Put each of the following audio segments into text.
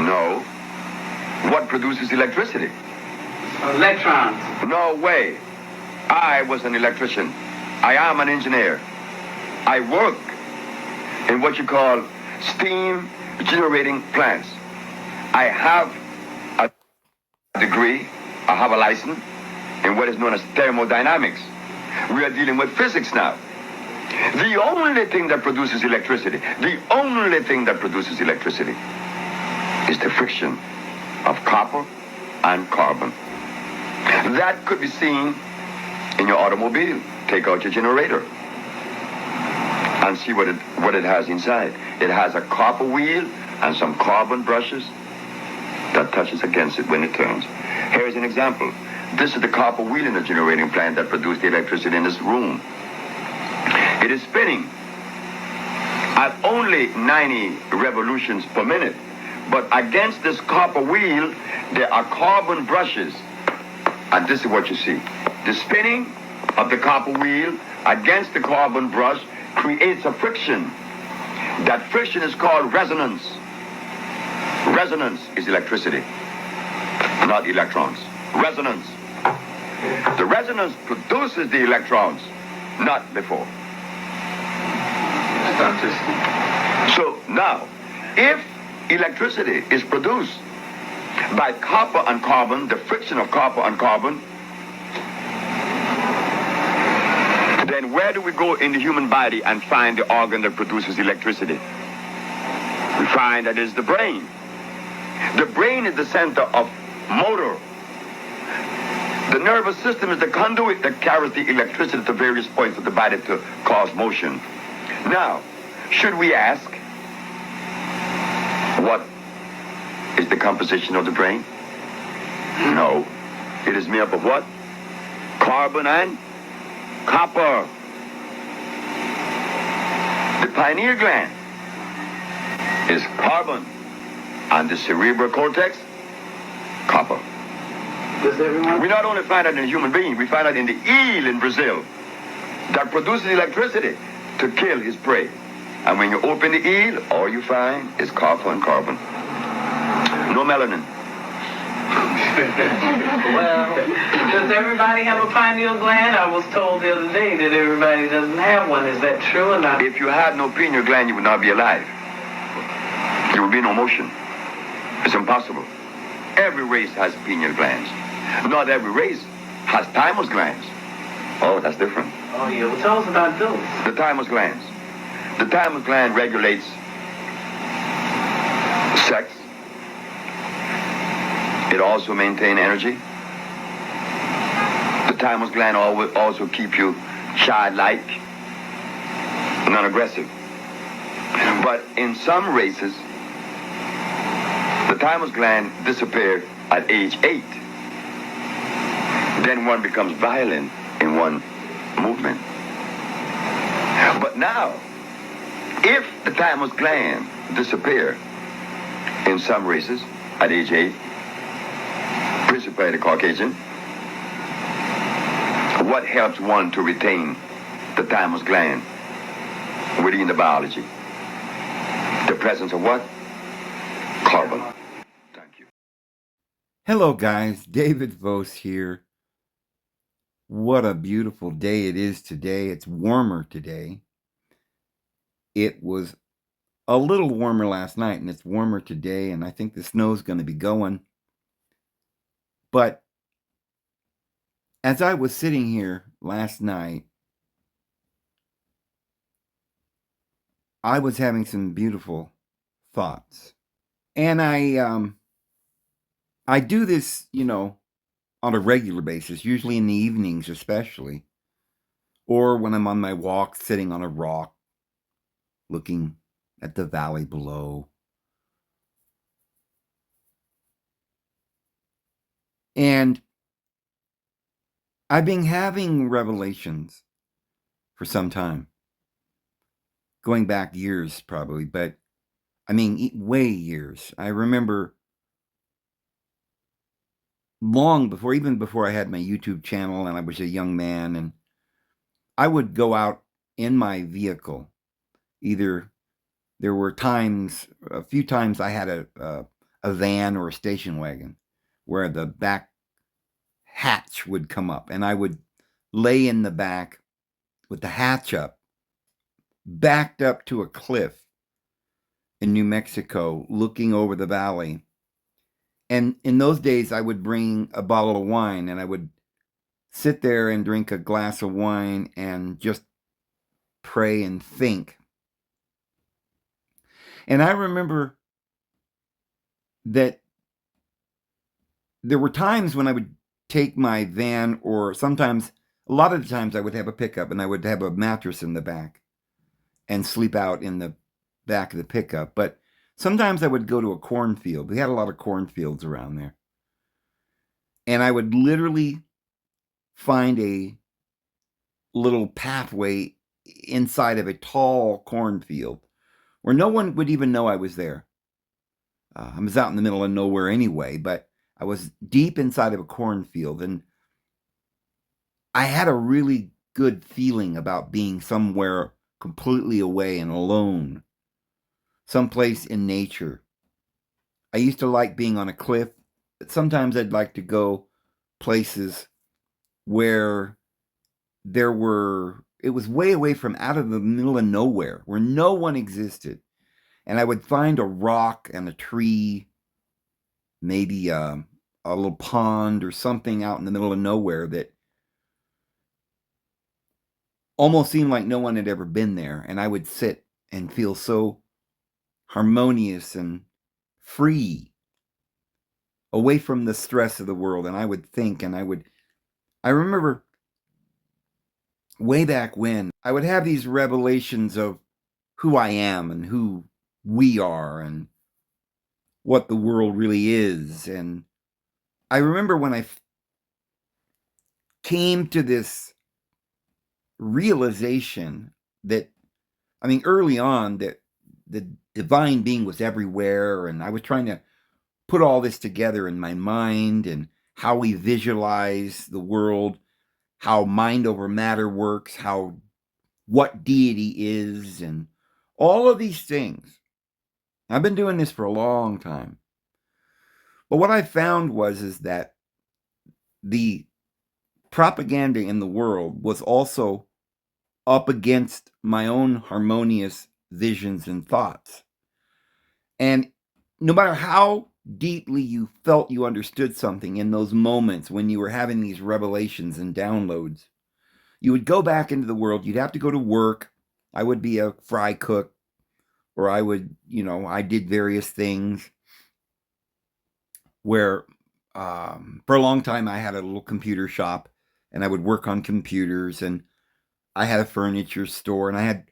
No. What produces electricity? Electrons. No way. I was an electrician. I am an engineer. I work in what you call steam generating plants. I have a degree, I have a license in what is known as thermodynamics. We are dealing with physics now. The only thing that produces electricity, is the friction of copper and carbon. That could be seen in your automobile. Take out your generator and see what it has inside. It has a copper wheel and some carbon brushes that touches against it when it turns. Here's an example. This is the copper wheel in the generating plant that produced the electricity in this room. It is spinning at only 90 revolutions per minute. But against this copper wheel, there are carbon brushes. And this is what you see. The spinning of the copper wheel against the carbon brush creates a friction. That friction is called resonance. Resonance is electricity, not electrons. Resonance. The resonance produces the electrons, not before. So now, if electricity is produced by copper and carbon, the friction of copper and carbon, then where do we go in the human body and find the organ that produces electricity? We find that it's the brain. The brain is the center of motor. The nervous system is the conduit that carries the electricity to various points of the body to cause motion. Now, should we ask, what is the composition of the brain? No. It is made up of what? Carbon and copper. The pineal gland is carbon, and the cerebral cortex, copper. We not only find that in a human being, we find that in the eel in Brazil that produces electricity to kill his prey. And when you open the eel, all you find is copper and carbon. No melanin. Well, does everybody have a pineal gland? I was told the other day that everybody doesn't have one. Is that true or not? If you had no pineal gland, you would not be alive. There would be no motion. It's impossible. Every race has pineal glands. Not every race has thymus glands. Oh, that's different. Oh, yeah. Well, tell us about those. The thymus glands. The thymus gland regulates sex. It also maintains energy. The thymus gland also keep you childlike, non-aggressive. But in some races, the thymus gland disappears at age 8. Then one becomes violent in one movement. But now, if the thymus gland disappears in some races at age 8, principally the Caucasian, what helps one to retain the thymus gland within the biology? The presence of what? Carbon. Thank you. Hello guys, David Vose here. What a beautiful day it is today. It's warmer today. It was a little warmer last night and it's warmer today, and I think the snow's going to be going. But as I was sitting here last night, I was having some beautiful thoughts. And I do this, on a regular basis, usually in the evenings especially, or when I'm on my walk sitting on a rock looking at the valley below. And I've been having revelations for some time, going back years probably, but I mean way years. I remember long before, even before I had my YouTube channel and I was a young man, and I would go out in my vehicle. Either there were times, a few times I had a van or a station wagon where the back hatch would come up, and I would lay in the back with the hatch up, backed up to a cliff in New Mexico, looking over the valley. And in those days, I would bring a bottle of wine, and I would sit there and drink a glass of wine and just pray and think. And I remember that there were times when I would take my van, or sometimes, a lot of the times, I would have a pickup and I would have a mattress in the back and sleep out in the back of the pickup. But sometimes I would go to a cornfield. We had a lot of cornfields around there. And I would literally find a little pathway inside of a tall cornfield where no one would even know I was there. I was out in the middle of nowhere anyway, but I was deep inside of a cornfield, and I had a really good feeling about being somewhere completely away and alone, someplace in nature. I used to like being on a cliff, but sometimes I'd like to go places where it was way away from out of the middle of nowhere, where no one existed. And I would find a rock and a tree, maybe a little pond or something out in the middle of nowhere that almost seemed like no one had ever been there. And I would sit and feel so harmonious and free, away from the stress of the world. And I would think, and I remember way back when I would have these revelations of who I am and who we are and what the world really is. And I remember when I came to this realization that, I mean, early on, that the divine being was everywhere, and I was trying to put all this together in my mind and how we visualize the world, how mind over matter works, what deity is, and all of these things. I've been doing this for a long time. But what I found is that the propaganda in the world was also up against my own harmonious visions and thoughts. And no matter how deeply you felt you understood something in those moments when you were having these revelations and downloads, you would go back into the world. You'd have to go to work. I would be a fry cook, or I did various things where for a long time I had a little computer shop, and I would work on computers, and I had a furniture store, and I had,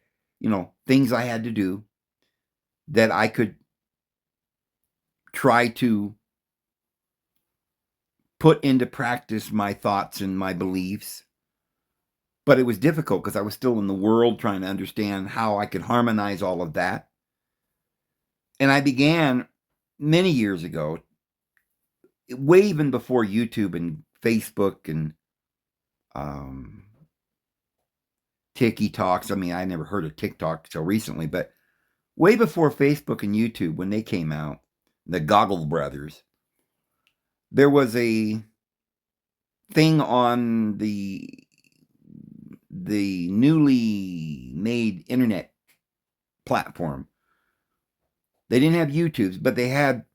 things I had to do that I could try to put into practice my thoughts and my beliefs. But it was difficult because I was still in the world trying to understand how I could harmonize all of that. And I began many years ago, way even before YouTube and Facebook and TikToks. I mean, I never heard of TikTok till recently, but way before Facebook and YouTube, when they came out, the Goggle Brothers, there was a thing on the newly made internet platform. They didn't have YouTubes, but they had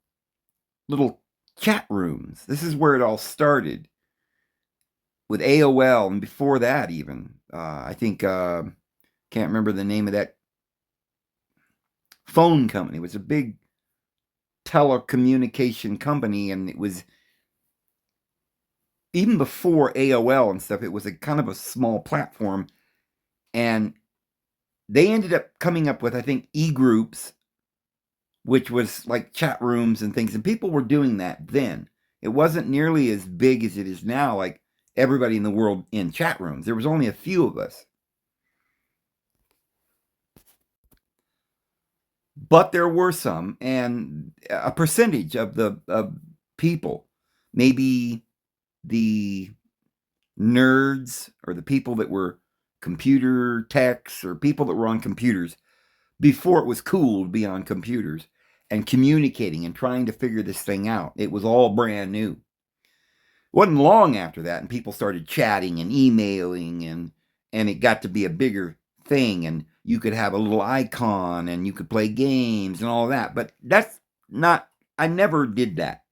little chat rooms. This is where it all started with AOL, and before that even. I think, can't remember the name of that phone company. It was a big telecommunication company, and it was, even before AOL and stuff, it was a kind of a small platform, and they ended up coming up with, I think, e-groups, which was like chat rooms and things, and people were doing that then. It wasn't nearly as big as it is now, like everybody in the world in chat rooms. There was only a few of us. But there were some, and a percentage of the people, maybe the nerds or the people that were computer techs or people that were on computers before it was cool to be on computers. and communicating and trying to figure this thing out. It was all brand new. It wasn't long after that, and people started chatting and emailing, and it got to be a bigger thing, and you could have a little icon, and you could play games and all that. But that's not, I never did that.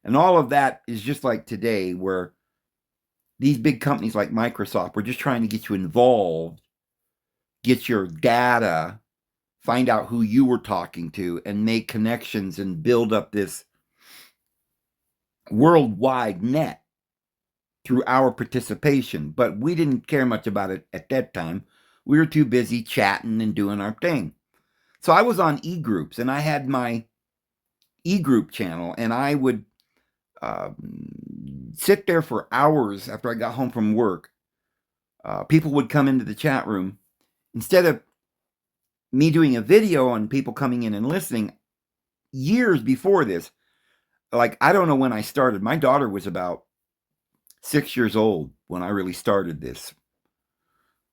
And all of that is just like today, where these big companies like Microsoft were just trying to get you involved, get your data, find out who you were talking to, and make connections and build up this worldwide net through our participation. But we didn't care much about it at that time. We were too busy chatting and doing our thing. So I was on e-groups, and I had my e-group channel, and I would sit there for hours after I got home from work. People would come into the chat room. Instead of me doing a video on people coming in and listening, years before this, like, I don't know when I started. My daughter was about 6 years old when I really started this.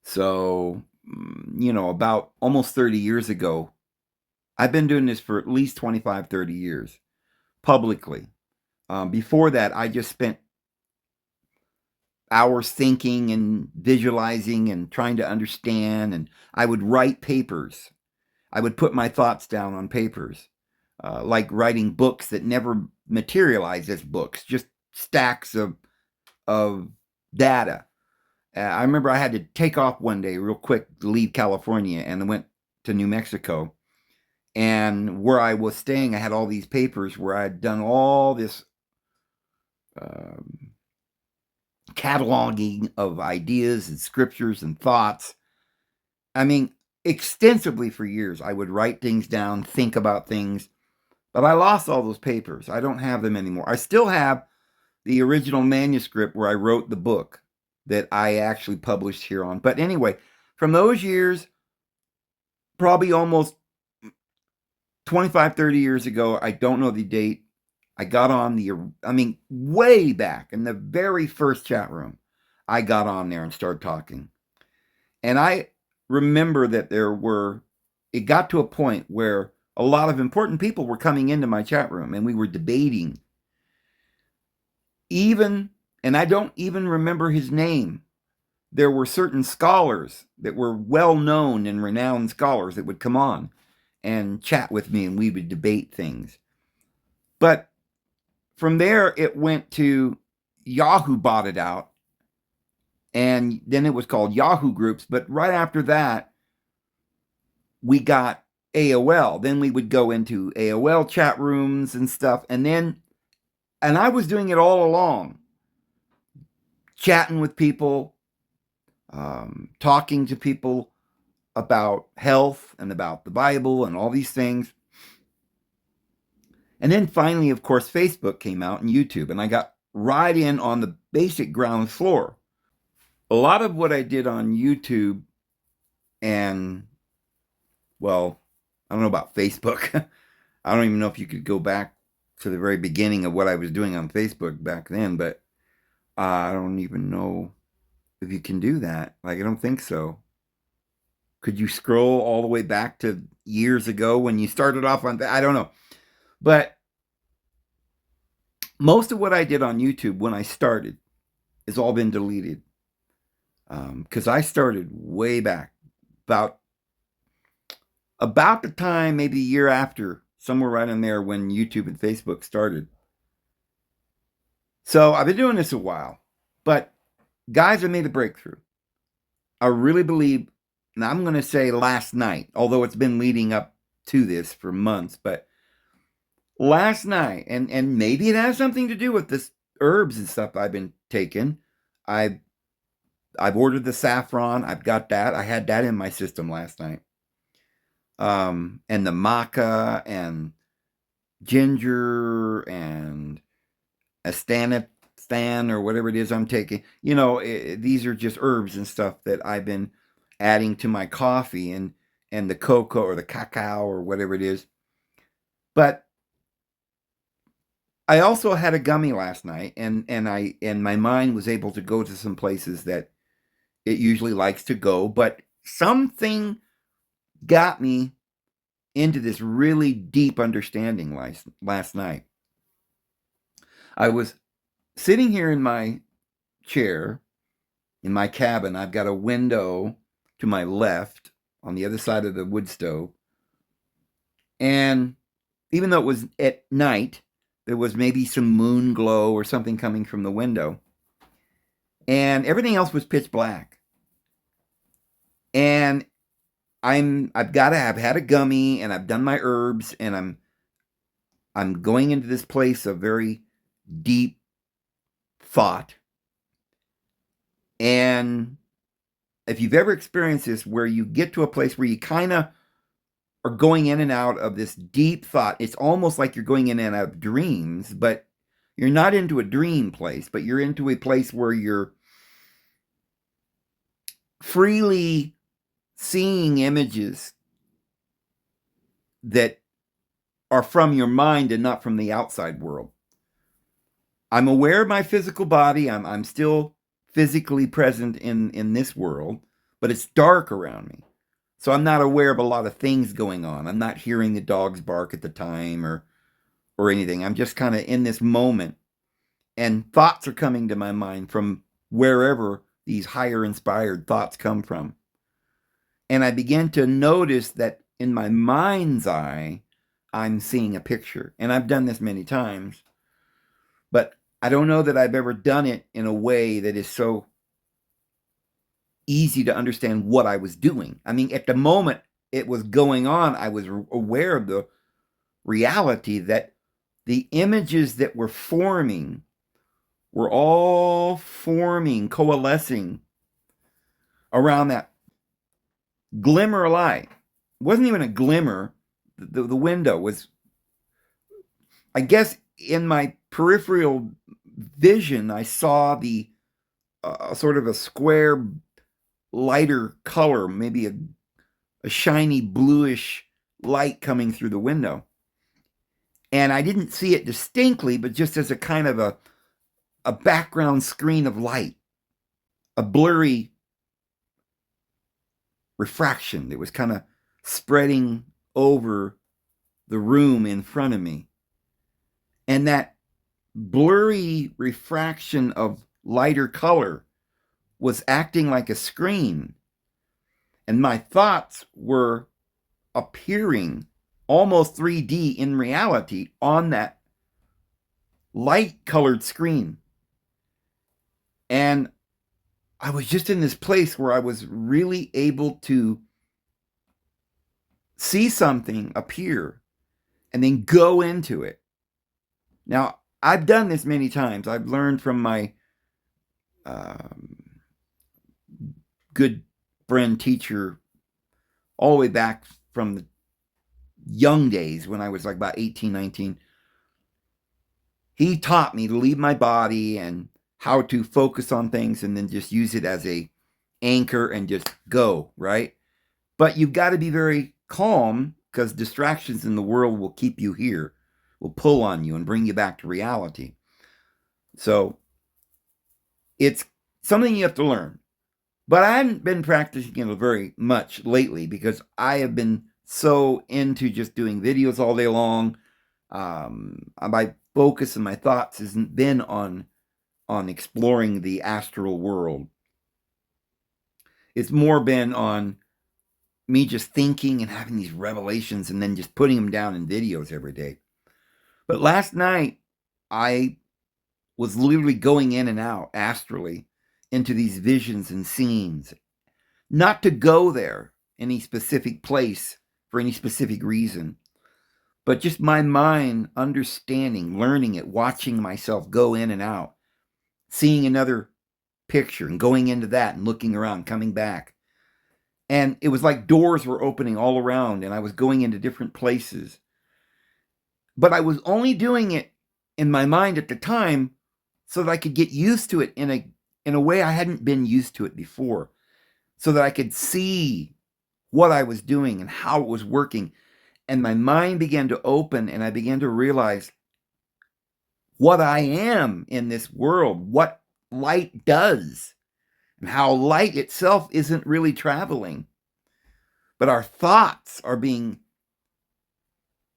So, about almost 30 years ago. I've been doing this for at least 25, 30 years, publicly. Before that, I just spent hours thinking and visualizing and trying to understand, and I would write papers. I would put my thoughts down on papers, like writing books that never materialized as books, just stacks of data. I remember I had to take off one day real quick to leave California, and I went to New Mexico. And where I was staying, I had all these papers where I had done all this cataloging of ideas and scriptures and thoughts. I mean, extensively for years. I would write things down, think about things, but I lost all those papers. I don't have them anymore. I still have the original manuscript where I wrote the book that I actually published here on. But anyway, from those years, probably almost 25, 30 years ago, I don't know the date, I got on way back in the very first chat room, I got on there and started talking. And I remember that it got to a point where a lot of important people were coming into my chat room, and we were debating. And I don't even remember his name. There were certain scholars that were well-known and renowned scholars that would come on and chat with me, and we would debate things. But from there, it went to Yahoo bought it out, and then it was called Yahoo Groups. But right after that, we got AOL. Then we would go into AOL chat rooms and stuff. And I was doing it all along, chatting with people, talking to people about health and about the Bible and all these things. And then finally, of course, Facebook came out and YouTube, and I got right in on the basic ground floor. A lot of what I did on YouTube and, well, I don't know about Facebook. I don't even know if you could go back to the very beginning of what I was doing on Facebook back then, but I don't even know if you can do that. Like, I don't think so. Could you scroll all the way back to years ago when you started off on that? I don't know. But most of what I did on YouTube when I started has all been deleted. Because I started way back, about the time, maybe a year after, somewhere right in there when YouTube and Facebook started. So I've been doing this a while. But guys, I made a breakthrough. I really believe, and I'm going to say last night, although it's been leading up to this for months, but last night, and maybe it has something to do with this herbs and stuff I've been taking. I've ordered the saffron. I've got that. I had that in my system last night. And the maca and ginger and astanistan or whatever it is I'm taking. These are just herbs and stuff that I've been adding to my coffee and the cocoa or the cacao or whatever it is. But I also had a gummy last night, and my mind was able to go to some places that it usually likes to go, but something got me into this really deep understanding last night. I was sitting here in my chair in my cabin. I've got a window to my left on the other side of the wood stove. And even though it was at night, there was maybe some moon glow or something coming from the window. And everything else was pitch black. And I've had a gummy and I've done my herbs and I'm going into this place of very deep thought. And if you've ever experienced this, where you get to a place where you kind of are going in and out of this deep thought, it's almost like you're going in and out of dreams, but you're not into a dream place, but you're into a place where you're freely seeing images that are from your mind and not from the outside world. I'm aware of my physical body. I'm still physically present in this world, but it's dark around me. So I'm not aware of a lot of things going on. I'm not hearing the dogs bark at the time or anything. I'm just kind of in this moment, and thoughts are coming to my mind from wherever these higher inspired thoughts come from. And I began to notice that in my mind's eye, I'm seeing a picture. And I've done this many times, but I don't know that I've ever done it in a way that is so easy to understand what I was doing. I mean, at the moment it was going on, I was aware of the reality that the images that were forming were all coalescing around that glimmer of light. It wasn't even a glimmer. The window was, I guess, in my peripheral vision, I saw the sort of a square, lighter color, maybe a shiny bluish light coming through the window. And I didn't see it distinctly, but just as a kind of a background screen of light, a blurry refraction that was kind of spreading over the room in front of me. And that blurry refraction of lighter color was acting like a screen. And my thoughts were appearing almost 3D in reality on that light-colored screen. And I was just in this place where I was really able to see something appear and then go into it. Now, I've done this many times. I've learned from my good friend teacher all the way back from the young days when I was like about 18, 19. He taught me to leave my body and how to focus on things and then just use it as a anchor and just go, right? But you've got to be very calm because distractions in the world will keep you here, will pull on you and bring you back to reality. So it's something you have to learn. But I haven't been practicing it very much lately because I have been so into just doing videos all day long. My focus and my thoughts hasn't been on exploring the astral world. It's more been on me just thinking and having these revelations and then just putting them down in videos every day. But last night, I was literally going in and out astrally into these visions and scenes, not to go there, any specific place for any specific reason, but just my mind understanding, learning it, watching myself go in and out, seeing another picture and going into that and looking around, coming back. And it was like doors were opening all around and I was going into different places. But I was only doing it in my mind at the time so that I could get used to it in a way I hadn't been used to it before, so that I could see what I was doing and how it was working. And my mind began to open and I began to realize what I am in this world, what light does, and how light itself isn't really traveling, but our thoughts are being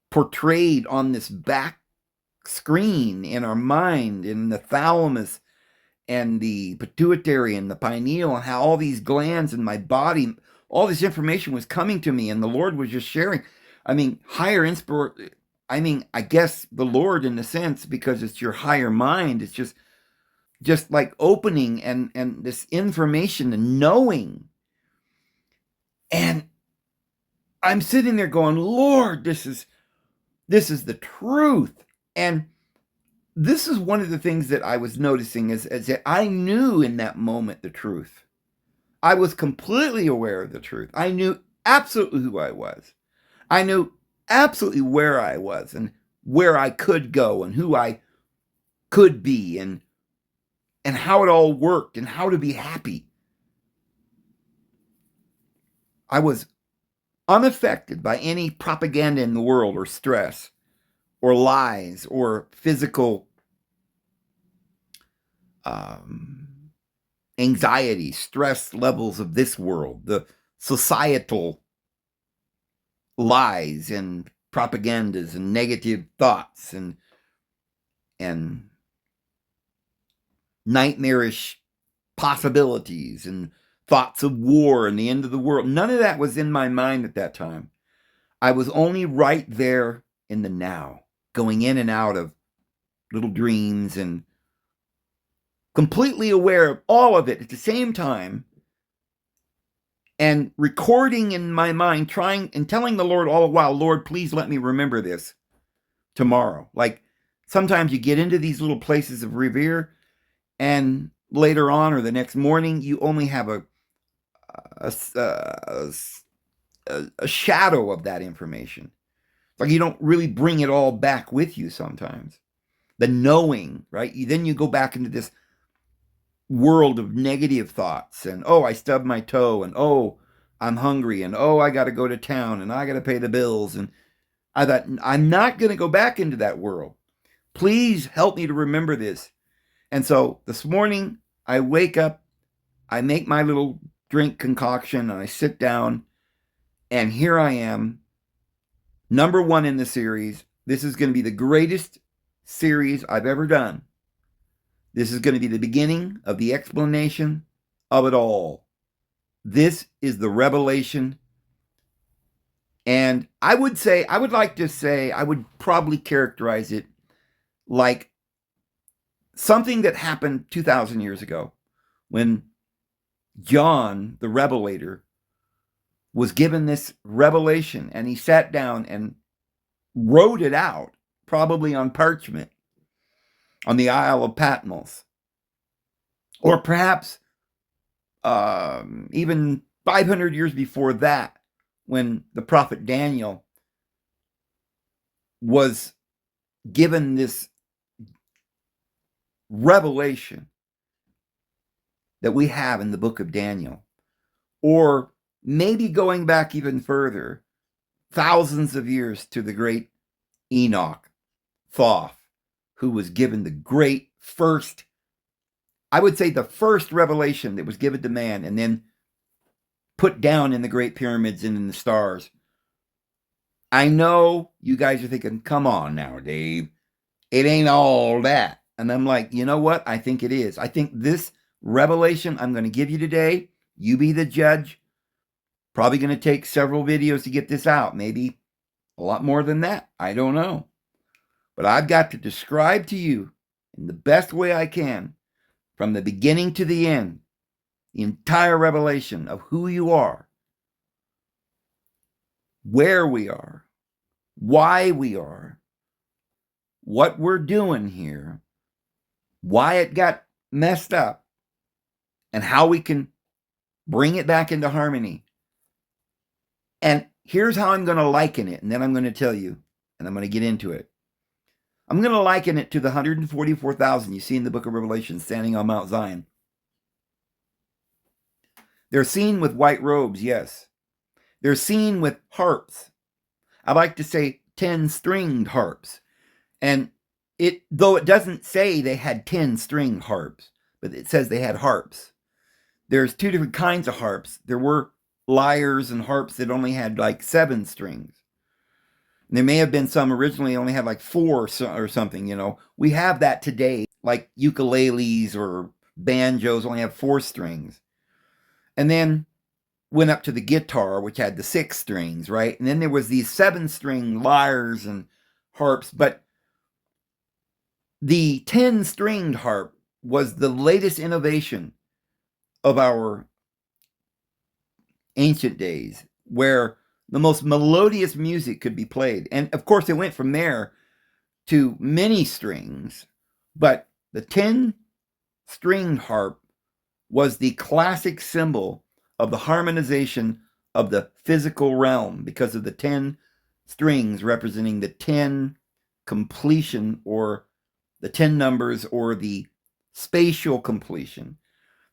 portrayed on this back screen in our mind, in the thalamus and the pituitary and the pineal, and how all these glands in my body, all this information was coming to me, and the Lord was just sharing. I mean, I guess the Lord, in a sense, because it's your higher mind, it's just like opening and this information and knowing. And I'm sitting there going, Lord, this is the truth. And this is one of the things that I was noticing is that I knew in that moment the truth. I was completely aware of the truth. I knew absolutely who I was. I knew absolutely where I was and where I could go and who I could be and how it all worked and how to be happy. I was unaffected by any propaganda in the world or stress or lies or physical anxiety, stress levels of this world, the societal lies and propagandas and negative thoughts and nightmarish possibilities and thoughts of war and the end of the world. None of that was in my mind at that time. I was only right there in the now, going in and out of little dreams and completely aware of all of it at the same time, and recording in my mind, trying and telling the Lord all the while, Lord, please let me remember this tomorrow. Like sometimes you get into these little places of revere, and later on or the next morning, you only have a shadow of that information. Like you don't really bring it all back with you sometimes. The knowing, right? Then you go back into this world of negative thoughts and, oh, I stubbed my toe, and oh, I'm hungry, and oh, I got to go to town, and I got to pay the bills. And I thought, I'm not going to go back into that world. Please help me to remember this. And so this morning, I wake up, I make my little drink concoction, and I sit down, and here I am, number 1 in the series. This is going to be the greatest series I've ever done. This is going to be the beginning of the explanation of it all. This is the revelation. And I would probably characterize it like something that happened 2,000 years ago when John, the Revelator, was given this revelation, and he sat down and wrote it out, probably on parchment, on the Isle of Patmos. Or perhaps even 500 years before that, when the prophet Daniel was given this revelation that we have in the book of Daniel. Or maybe going back even further, thousands of years, to the great Enoch, Thoth, who was given the great first, I would say the first revelation that was given to man and then put down in the great pyramids and in the stars. I know you guys are thinking, come on now, Dave. It ain't all that. And I'm like, you know what? I think it is. I think this revelation I'm going to give you today, you be the judge. Probably going to take several videos to get this out. Maybe a lot more than that. I don't know. But I've got to describe to you in the best way I can, from the beginning to the end, the entire revelation of who you are, where we are, why we are, what we're doing here, why it got messed up, and how we can bring it back into harmony. And here's how I'm going to liken it, and then I'm going to tell you, and I'm going to get into it. I'm going to liken it to the 144,000 you see in the book of Revelation standing on Mount Zion. They're seen with white robes, yes. They're seen with harps. I like to say 10-stringed harps. And though it doesn't say they had 10-stringed harps, but it says they had harps. There's 2 different kinds of harps. There were lyres and harps that only had like 7 strings. There may have been some originally only had like 4 or something, you know. We have that today, like ukuleles or banjos only have 4 strings. And then went up to the guitar, which had the 6 strings, right? And then there was these 7-string lyres and harps, but the 10-stringed harp was the latest innovation of our ancient days, where the most melodious music could be played. And of course, it went from there to many strings, but the 10-stringed harp was the classic symbol of the harmonization of the physical realm because of the 10 strings representing the 10 completion, or the 10 numbers, or the spatial completion.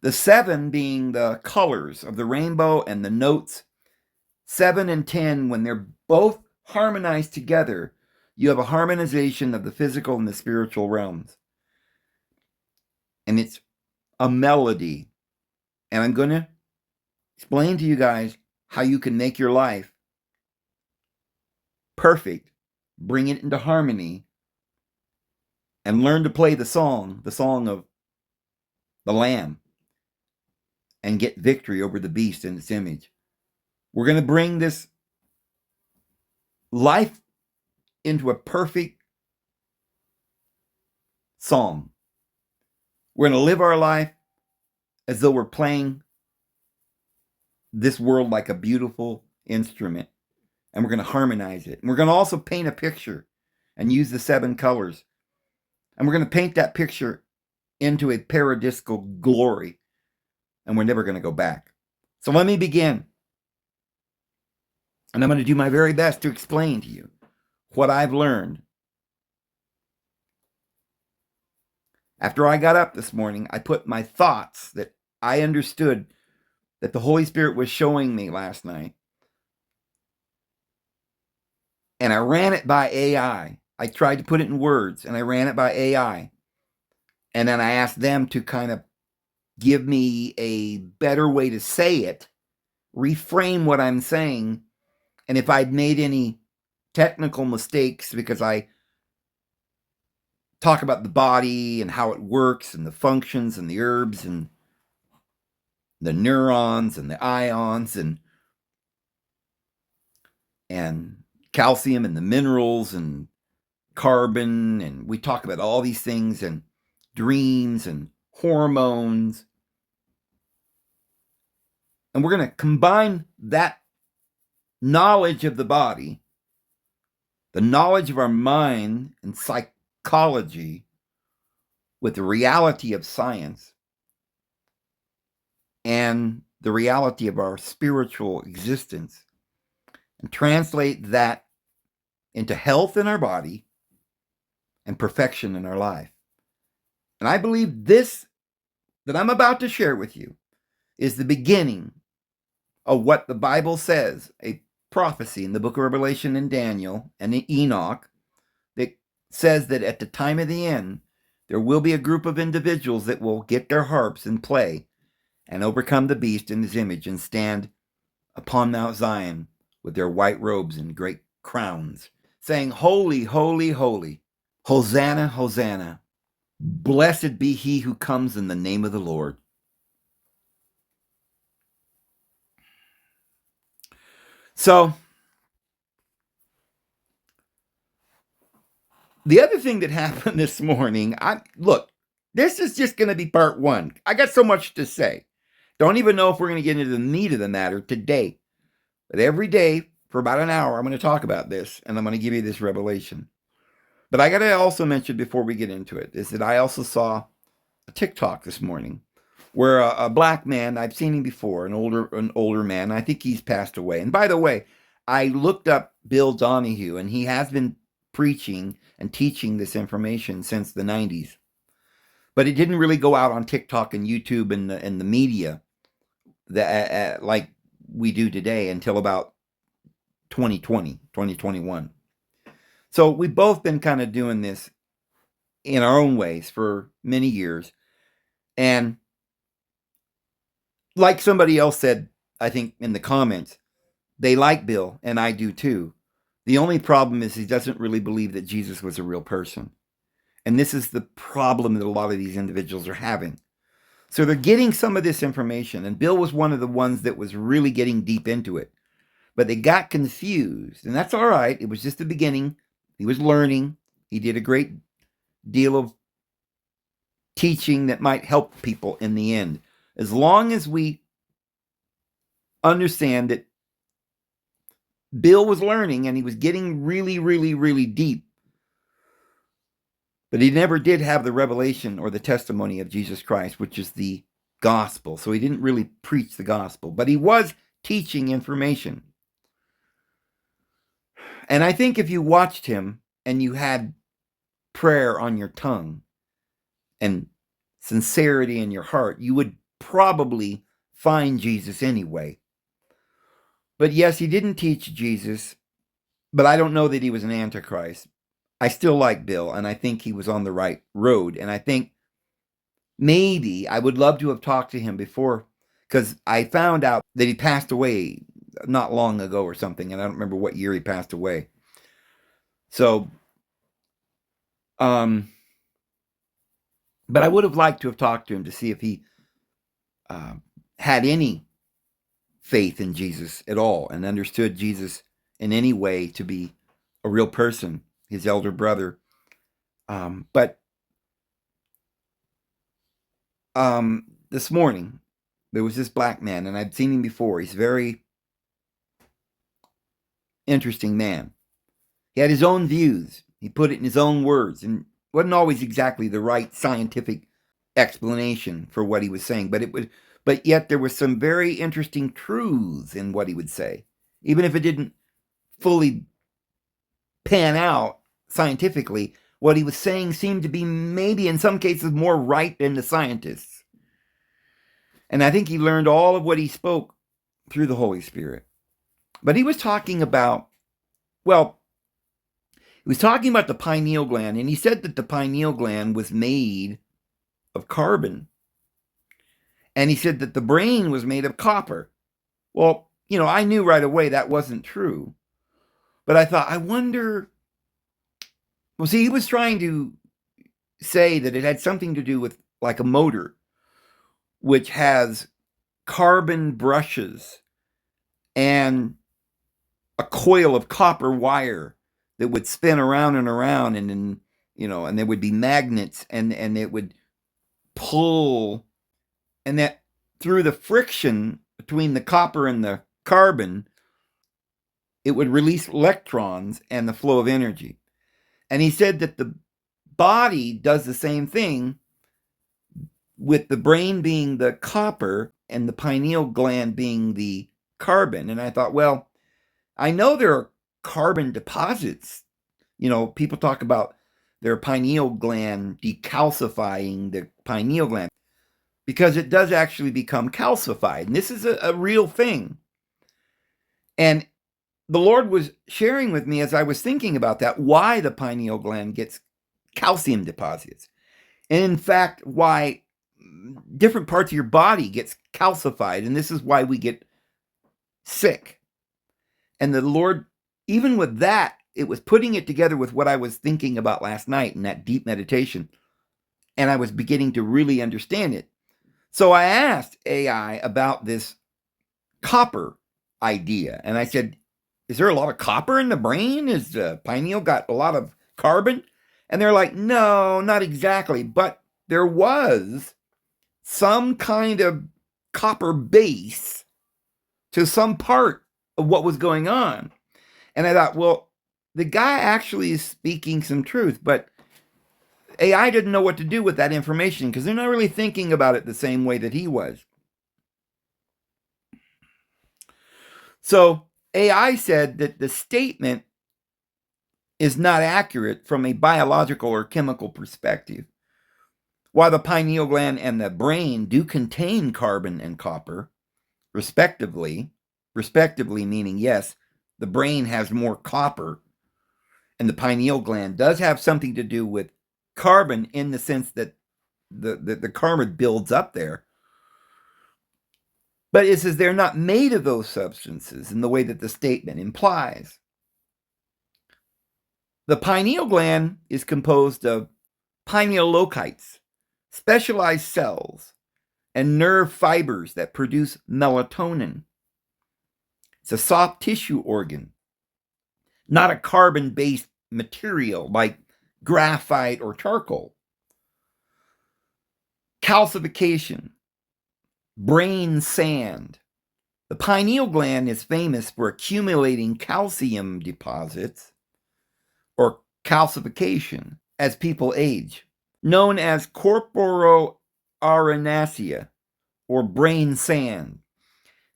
The 7 being the colors of the rainbow and the notes. 7 and 10, when they're both harmonized together, you have a harmonization of the physical and the spiritual realms. And it's a melody. And I'm going to explain to you guys how you can make your life perfect, bring it into harmony, and learn to play the song of the Lamb, and get victory over the beast and its image. We're going to bring this life into a perfect song. We're going to live our life as though we're playing this world like a beautiful instrument, and we're going to harmonize it. And we're going to also paint a picture and use the 7 colors. And we're going to paint that picture into a paradisical glory, and we're never going to go back. So let me begin. And I'm going to do my very best to explain to you what I've learned. After I got up this morning, I put my thoughts that I understood that the Holy Spirit was showing me last night, and I ran it by AI. I tried to put it in words, and I ran it by AI. And then I asked them to kind of give me a better way to say it, reframe what I'm saying, and if I'd made any technical mistakes, because I talk about the body and how it works and the functions and the herbs and the neurons and the ions and calcium and the minerals and carbon, and we talk about all these things, and dreams and hormones. And we're going to combine that knowledge of the body, the knowledge of our mind and psychology, with the reality of science and the reality of our spiritual existence, and translate that into health in our body and perfection in our life. And I believe this that I'm about to share with you is the beginning of what the Bible says, a prophecy in the book of Revelation and Daniel and in Enoch, that says that at the time of the end, there will be a group of individuals that will get their harps and play and overcome the beast in his image and stand upon Mount Zion with their white robes and great crowns, saying, "Holy, holy, holy, Hosanna, Hosanna. Blessed be he who comes in the name of the Lord." So, the other thing that happened this morning, look, this is just going to be part 1. I got so much to say. Don't even know if we're going to get into the meat of the matter today. But every day, for about an hour, I'm going to talk about this, and I'm going to give you this revelation. But I got to also mention before we get into it, is that I also saw a TikTok this morning where a black man, I've seen him before, an older man. I think he's passed away. And by the way, I looked up Bill Donahue, and he has been preaching and teaching this information since the 90s. But it didn't really go out on TikTok and YouTube and the media that like we do today until about 2020, 2021. So we've both been kind of doing this in our own ways for many years. And like somebody else said, I think in the comments, they like Bill, and I do too. The only problem is he doesn't really believe that Jesus was a real person. And this is the problem that a lot of these individuals are having. So they're getting some of this information, and Bill was one of the ones that was really getting deep into it. But they got confused, and that's all right. It was just the beginning. He was learning. He did a great deal of teaching that might help people in the end. As long as we understand that Bill was learning and he was getting really, really, really deep, but he never did have the revelation or the testimony of Jesus Christ, which is the gospel. So he didn't really preach the gospel, but he was teaching information. And I think if you watched him and you had prayer on your tongue and sincerity in your heart, you would probably find Jesus anyway. But yes, he didn't teach Jesus, but I don't know that he was an antichrist. I still like Bill, and I think he was on the right road. And I think maybe I would love to have talked to him before, because I found out that he passed away not long ago or something, and I don't remember what year he passed away. So, but I would have liked to have talked to him to see if he had any faith in Jesus at all and understood Jesus in any way to be a real person, his elder brother. But this morning, there was this black man, and I'd seen him before. He's a very interesting man. He had his own views. He put it in his own words, and wasn't always exactly the right scientific explanation for what he was saying, but yet there were some very interesting truths in what he would say, even if it didn't fully pan out scientifically. What he was saying seemed to be maybe in some cases more right than the scientists. And I think he learned all of what he spoke through the Holy Spirit. But he was talking about, well, he was talking about the pineal gland, and he said that the pineal gland was made of carbon. And he said that the brain was made of copper. Well, I knew right away that wasn't true. But I thought, I wonder. Well, see, he was trying to say that it had something to do with like a motor, which has carbon brushes and a coil of copper wire that would spin around and around, and then, and there would be magnets, and it would pull, and that through the friction between the copper and the carbon, it would release electrons and the flow of energy. And he said that the body does the same thing, with the brain being the copper and the pineal gland being the carbon. And I thought, well, I know there are carbon deposits. People talk about their pineal gland decalcifying the pineal gland, because it does actually become calcified. And this is a real thing. And the Lord was sharing with me, as I was thinking about that, why the pineal gland gets calcium deposits. And in fact, why different parts of your body gets calcified. And this is why we get sick. And the Lord, even with that, it was putting it together with what I was thinking about last night in that deep meditation. And I was beginning to really understand it. So I asked AI about this copper idea. And I said, is there a lot of copper in the brain? Is the pineal got a lot of carbon? And they're like, no, not exactly. But there was some kind of copper base to some part of what was going on. And I thought, well, the guy actually is speaking some truth, but AI didn't know what to do with that information, because they're not really thinking about it the same way that he was. So AI said that the statement is not accurate from a biological or chemical perspective. While the pineal gland and the brain do contain carbon and copper, respectively meaning, yes, the brain has more copper, and the pineal gland does have something to do with carbon, in the sense that the carbon builds up there. But it says they're not made of those substances in the way that the statement implies. The pineal gland is composed of pineal locytes, specialized cells, and nerve fibers that produce melatonin. It's a soft tissue organ, not a carbon-based material like graphite or charcoal. Calcification, brain sand. The pineal gland is famous for accumulating calcium deposits or calcification as people age, known as corporoarenacea or brain sand.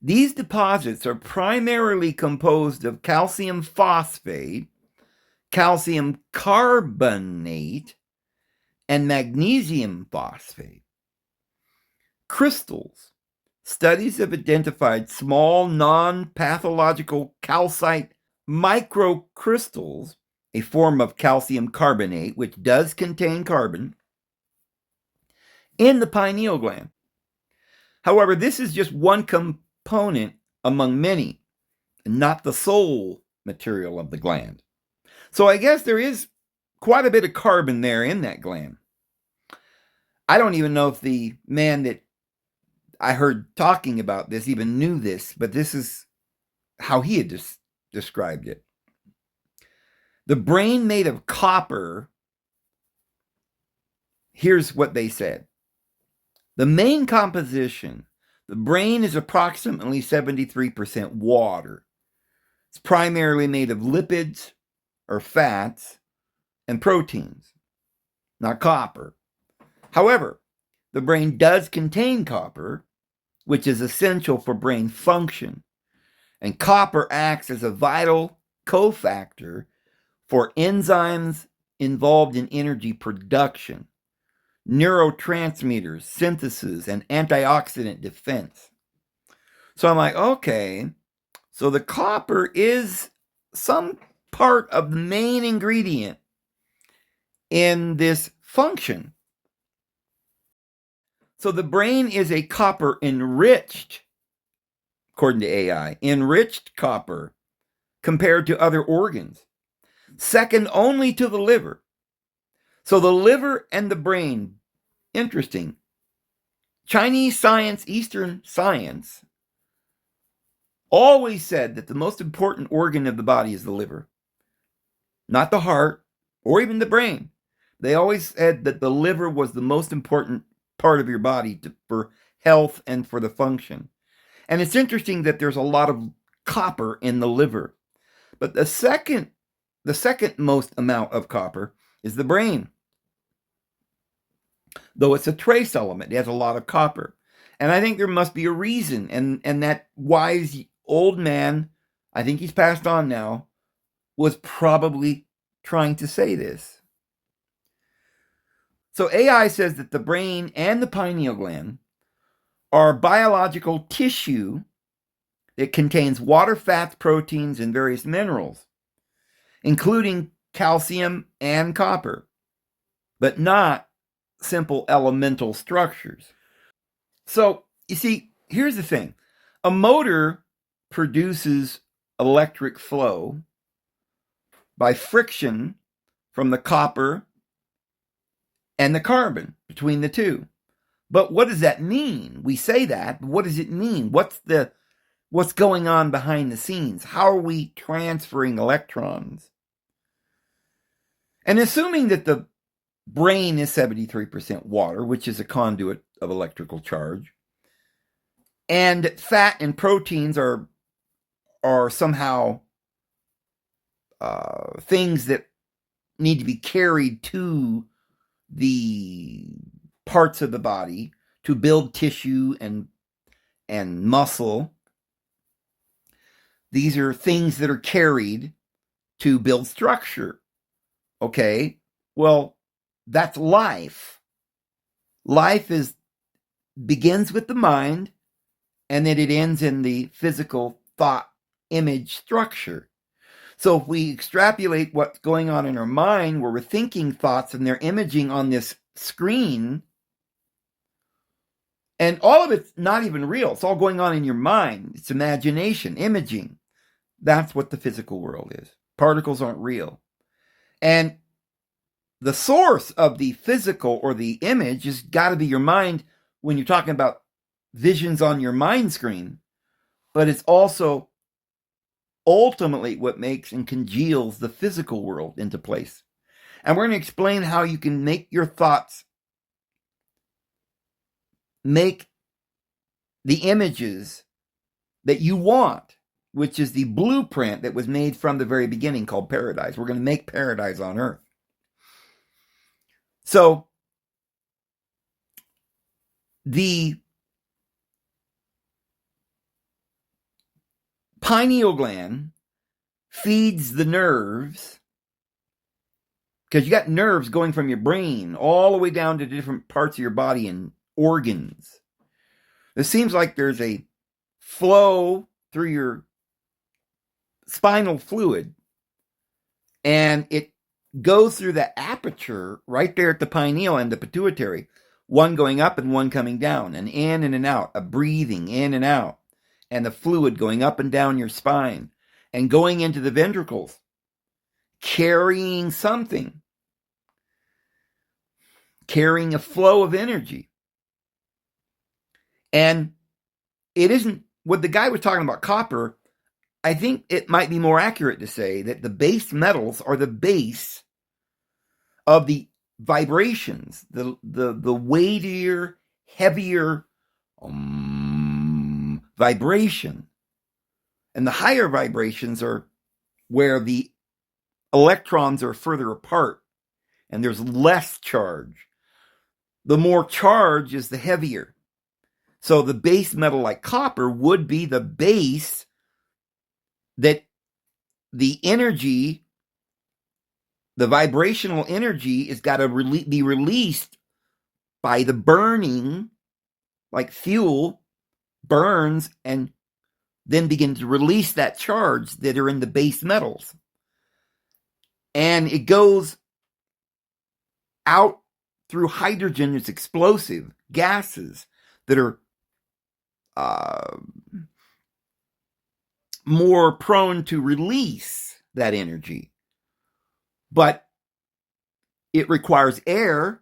These deposits are primarily composed of calcium phosphate, calcium carbonate, and magnesium phosphate. Crystals. Studies have identified small non-pathological calcite microcrystals, a form of calcium carbonate, which does contain carbon, in the pineal gland. However, this is just one component among many, and not the sole material of the gland. So I guess there is quite a bit of carbon there in that gland. I don't even know if the man that I heard talking about this even knew this, but this is how he had described it. The brain made of copper, here's what they said. The main composition, the brain is approximately 73% water. It's primarily made of lipids or fats and proteins, not copper. However, the brain does contain copper, which is essential for brain function. And copper acts as a vital cofactor for enzymes involved in energy production, neurotransmitters, synthesis, and antioxidant defense. So I'm like, okay, so the copper is some part of the main ingredient in this function. So the brain is a copper enriched, according to AI, enriched copper compared to other organs, second only to the liver. So the liver and the brain, interesting. Chinese science, Eastern science, always said that the most important organ of the body is the liver, not the heart or even the brain. They always said that the liver was the most important part of your body for health and for the function. And it's interesting that there's a lot of copper in the liver. But the second most amount of copper is the brain. Though it's a trace element, it has a lot of copper. And I think there must be a reason. And that wise old man, I think he's passed on now, was probably trying to say this. So AI says that the brain and the pineal gland are biological tissue that contains water, fats, proteins, and various minerals, including calcium and copper, but not simple elemental structures. So, you see, here's the thing. A motor produces electric flow by friction from the copper and the carbon between the two. But what does that mean? We say that, but what does it mean? What's going on behind the scenes? How are we transferring electrons? And assuming that the brain is 73% water, which is a conduit of electrical charge, and fat and proteins are somehow things that need to be carried to the parts of the body to build tissue and muscle. These are things that are carried to build structure. Okay, well, that's life. Life begins with the mind, and then it ends in the physical thought image structure. So if we extrapolate what's going on in our mind, where we're thinking thoughts and they're imaging on this screen, and all of it's not even real. It's all going on in your mind. It's imagination, imaging. That's what the physical world is. Particles aren't real. And the source of the physical or the image has got to be your mind when you're talking about visions on your mind screen. But it's also ultimately what makes and congeals the physical world into place. And we're going to explain how you can make your thoughts make the images that you want, which is the blueprint that was made from the very beginning called paradise. We're going to make paradise on earth. So the pineal gland feeds the nerves, because you got nerves going from your brain all the way down to different parts of your body and organs. It seems like there's a flow through your spinal fluid, and it goes through the aperture right there at the pineal and the pituitary, one going up and one coming down, and in and out, a breathing in and out, and the fluid going up and down your spine and going into the ventricles, carrying something, carrying a flow of energy. And it isn't what the guy was talking about, copper. I think it might be more accurate to say that the base metals are the base of the vibrations, the weightier, heavier vibration. And the higher vibrations are where the electrons are further apart and there's less charge. The more charge is the heavier. So the base metal like copper would be the base that the energy, the vibrational energy, has got to be released by the burning, like fuel burns and then begin to release that charge that are in the base metals. And it goes out through hydrogen. It's explosive gases that are more prone to release that energy. But it requires air,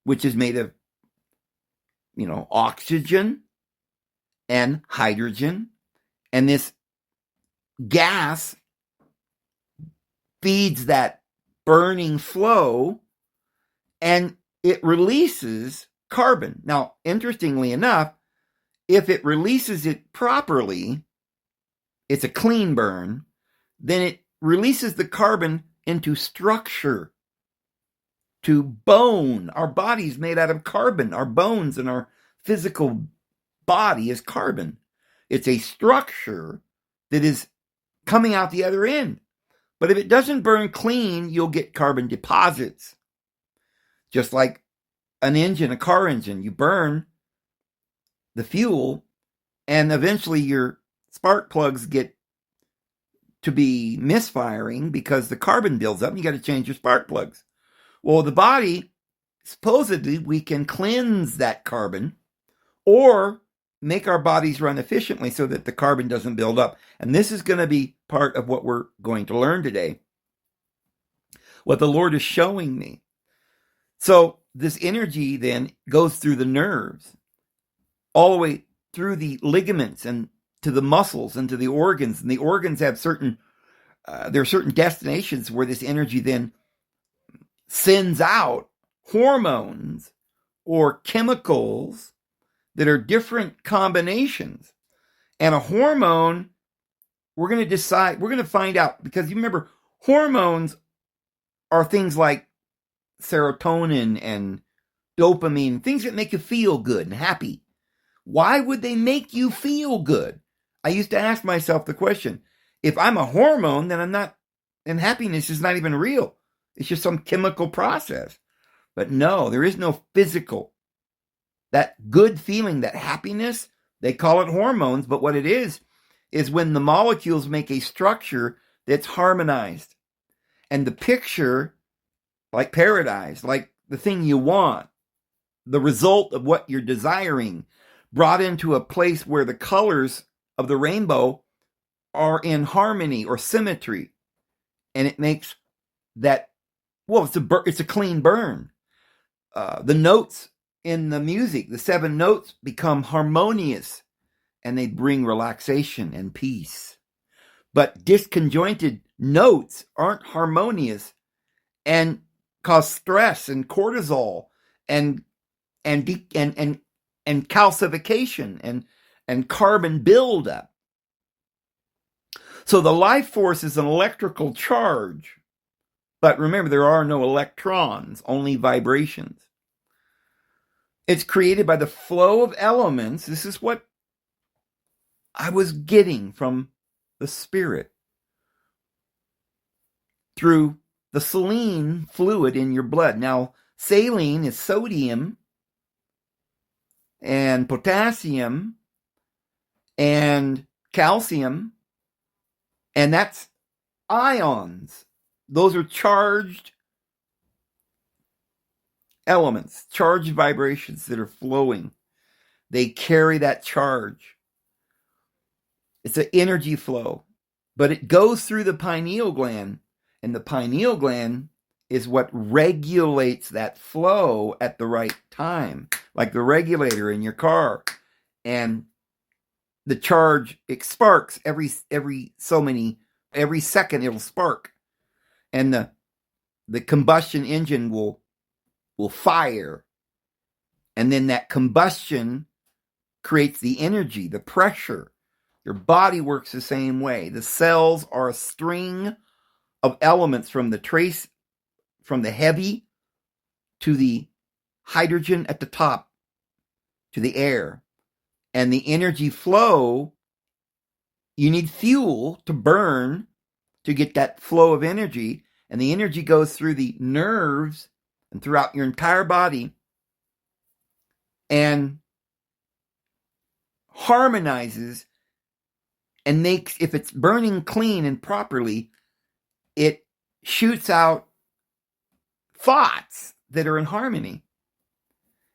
which is made of, oxygen and hydrogen. And this gas feeds that burning flow and it releases carbon. Now, interestingly enough, if it releases it properly, it's a clean burn, then it releases the carbon into structure, to bone. Our body's made out of carbon. Our bones and our physical body is carbon. It's a structure that is coming out the other end. But if it doesn't burn clean, you'll get carbon deposits. Just like an engine, a car engine, you burn the fuel and eventually your spark plugs get to be misfiring because the carbon builds up and you got to change your spark plugs. Well, the body, supposedly, we can cleanse that carbon or make our bodies run efficiently so that the carbon doesn't build up. And this is going to be part of what we're going to learn today. What the Lord is showing me. So this energy then goes through the nerves, all the way through the ligaments and to the muscles and to the organs. And the organs have there are certain destinations where this energy then sends out hormones or chemicals that are different combinations. And a hormone, we're going to find out, because you remember, hormones are things like serotonin and dopamine, things that make you feel good and happy. Why would they make you feel good? I used to ask myself the question, if I'm a hormone, then and happiness is not even real. It's just some chemical process. But no, there is no physical. That good feeling, that happiness, they call it hormones, but what it is when the molecules make a structure that's harmonized. And the picture, like paradise, like the thing you want, the result of what you're desiring, brought into a place where the colors of the rainbow are in harmony or symmetry. And it makes that, well, it's a clean burn. The notes in the music, the 7 notes, become harmonious, and they bring relaxation and peace. But disconjointed notes aren't harmonious and cause stress and cortisol and calcification and carbon buildup. So the life force is an electrical charge. But remember, there are no electrons, only vibrations. It's created by the flow of elements. This is what I was getting from the spirit through the saline fluid in your blood. Now, saline is sodium and potassium and calcium, and that's ions. Those are charged elements, charged vibrations that are flowing. They carry that charge. It's an energy flow, but it goes through the pineal gland, and the pineal gland is what regulates that flow at the right time, like the regulator in your car. And the charge, it sparks every second it'll spark, and the combustion engine will fire, and then that combustion creates the energy, the pressure. Your body works the same way. The cells are a string of elements from the heavy to the hydrogen at the top to the air. And the energy flow, you need fuel to burn to get that flow of energy. And the energy goes through the nerves and throughout your entire body and harmonizes and makes, if it's burning clean and properly, it shoots out thoughts that are in harmony.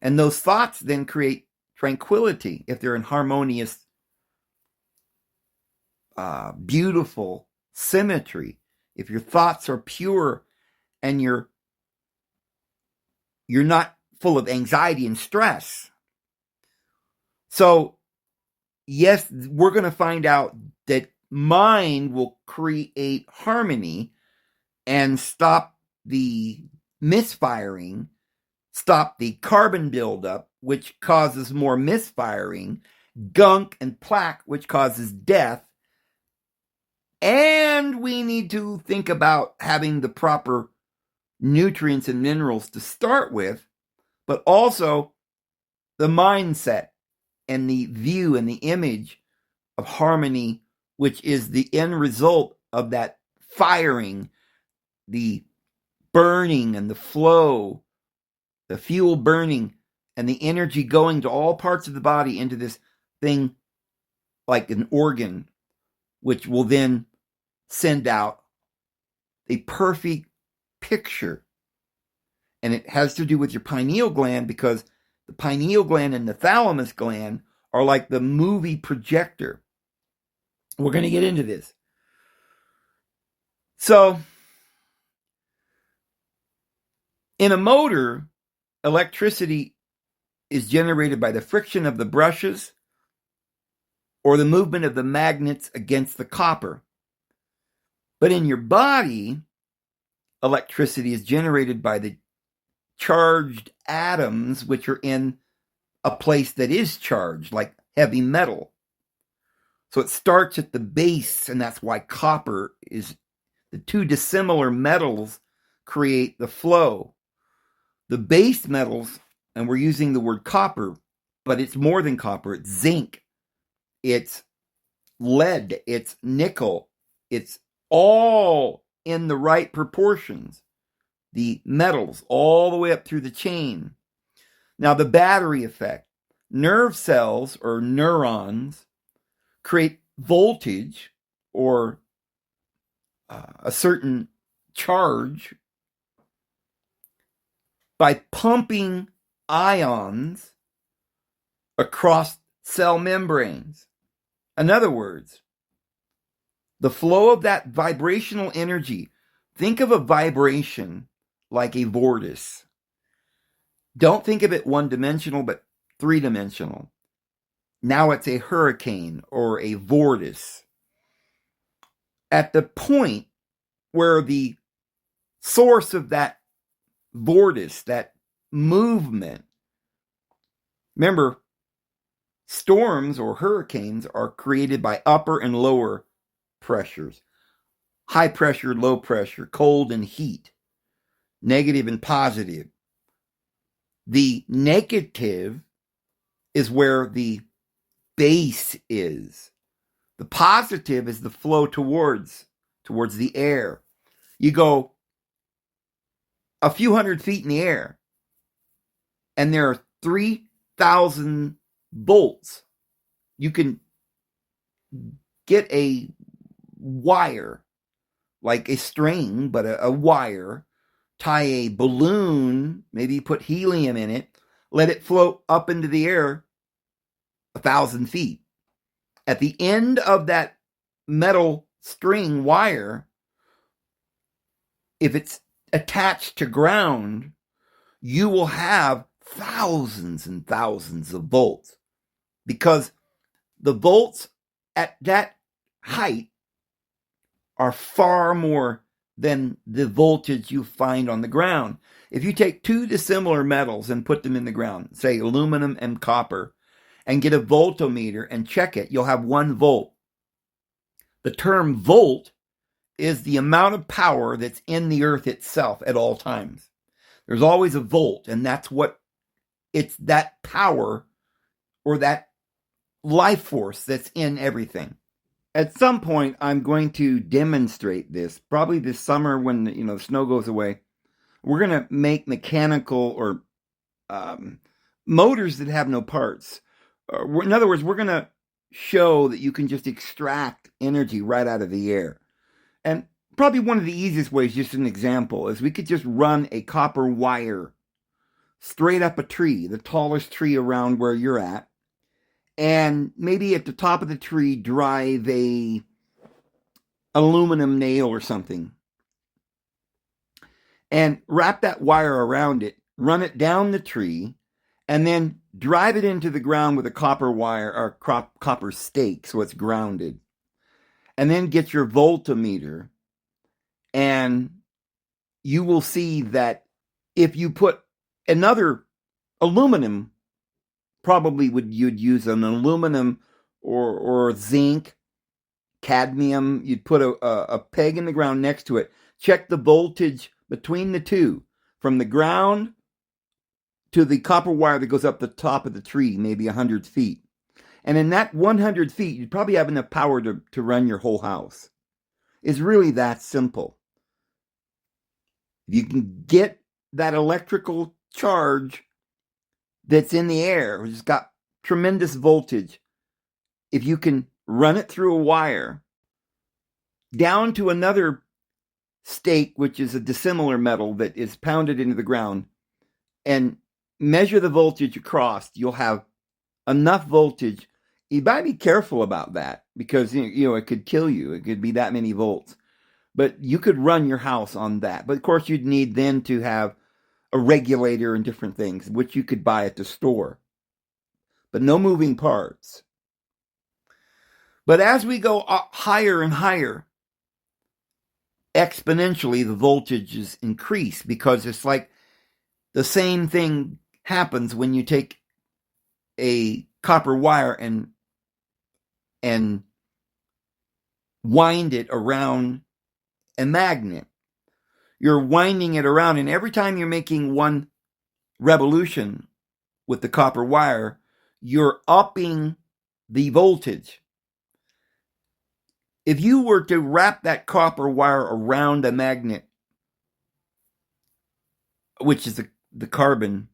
And those thoughts then create tranquility if they're in harmonious, beautiful symmetry. If your thoughts are pure and you're not full of anxiety and stress. So, yes, we're going to find out that mind will create harmony and stop the misfiring, stop the carbon buildup, which causes more misfiring, gunk and plaque, which causes death. And we need to think about having the proper nutrients and minerals to start with, but also the mindset and the view and the image of harmony, which is the end result of that firing, the burning and the flow, the fuel burning, and the energy going to all parts of the body into this thing like an organ, which will then send out a perfect picture. And it has to do with your pineal gland, because the pineal gland and the thalamus gland are like the movie projector. We're going to get into this. So, in a motor, electricity is generated by the friction of the brushes or the movement of the magnets against the copper. But in your body, electricity is generated by the charged atoms, which are in a place that is charged, like heavy metal. So it starts at the base, and that's why copper is, the two dissimilar metals create the flow. The base metals, and we're using the word copper, but it's more than copper. It's zinc, it's lead, it's nickel, it's all in the right proportions. The metals all the way up through the chain. Now, the battery effect. Nerve cells or neurons create voltage or a certain charge by pumping ions across cell membranes. In other words, the flow of that vibrational energy Think of a vibration like a vortice. Don't think of it one-dimensional, but three-dimensional. Now it's a hurricane or a vortice. At the point where the source of that vortice, that movement, remember, storms or hurricanes are created by upper and lower pressures. High pressure, low pressure, cold and heat, negative and positive. The negative is where the base is. The positive is the flow towards the air. You go a few hundred feet in the air, and there are 3,000 volts. You can get a wire, like a string, but a wire, tie a balloon, maybe put helium in it, let it float up into the air 1,000 feet. At the end of that metal string wire, if it's attached to ground, you will have thousands and thousands of volts, because the volts at that height are far more than the voltage you find on the ground. If you take two dissimilar metals and put them in the ground, say aluminum and copper, and get a voltmeter and check it, you'll have 1 volt. The term volt is the amount of power that's in the earth itself at all times. There's always a volt, and that's what it's, that power or that life force that's in everything. At some point, I'm going to demonstrate this, probably this summer when the snow goes away. We're going to make mechanical or motors that have no parts. In other words, we're going to show that you can just extract energy right out of the air. And probably one of the easiest ways, just an example, is we could just run a copper wire straight up a tree, the tallest tree around where you're at, and maybe at the top of the tree drive a aluminum nail or something, and wrap that wire around it, run it down the tree, and then drive it into the ground with a copper wire or copper stake so it's grounded. And then get your voltmeter, and you will see that if you put another aluminum, probably you'd use an aluminum or zinc, cadmium, you'd put a peg in the ground next to it, check the voltage between the two, from the ground to the copper wire that goes up the top of the tree, maybe 100 feet. And in that 100 feet, you'd probably have enough power to run your whole house. It's really that simple. If you can get that electrical charge that's in the air, which has got tremendous voltage, if you can run it through a wire down to another stake, which is a dissimilar metal that is pounded into the ground, and measure the voltage across, you'll have enough voltage. You might be careful about that, because it could kill you. It could be that many volts. But you could run your house on that. But of course, you'd need then to have a regulator and different things, which you could buy at the store. But no moving parts. But as we go up higher and higher, exponentially the voltages increase, because it's like the same thing happens when you take a copper wire and wind it around a magnet. You're winding it around, and every time you're making one revolution with the copper wire, you're upping the voltage. If you were to wrap that copper wire around a magnet, which is the carbon,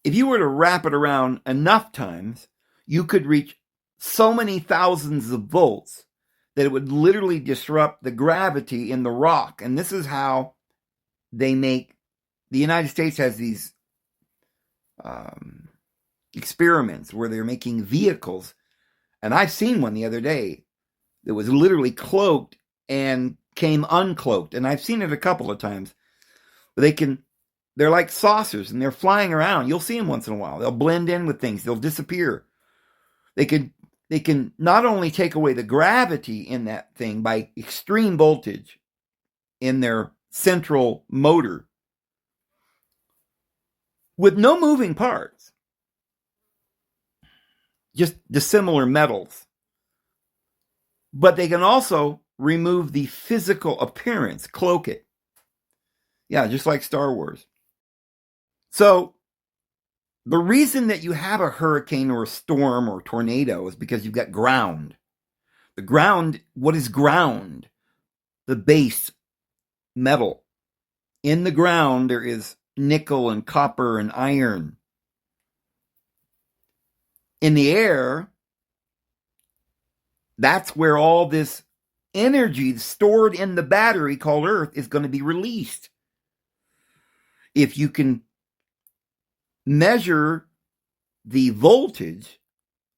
if you were to wrap it around enough times, you could reach so many thousands of volts that it would literally disrupt the gravity in the rock. And this is how they make, the United States has these experiments where they're making vehicles. And I've seen one the other day that was literally cloaked and came uncloaked, and I've seen it a couple of times. They're like saucers, and they're flying around. You'll see them once in a while. They'll blend in with things. They'll disappear. They can not only take away the gravity in that thing by extreme voltage in their central motor with no moving parts, just dissimilar metals. But they can also remove the physical appearance, cloak it. Yeah, just like Star Wars. So the reason that you have a hurricane or a storm or a tornado is because you've got ground. The ground, what is ground? The base metal. In the ground, there is nickel and copper and iron. In the air, that's where all this energy stored in the battery called Earth is going to be released. If you can measure the voltage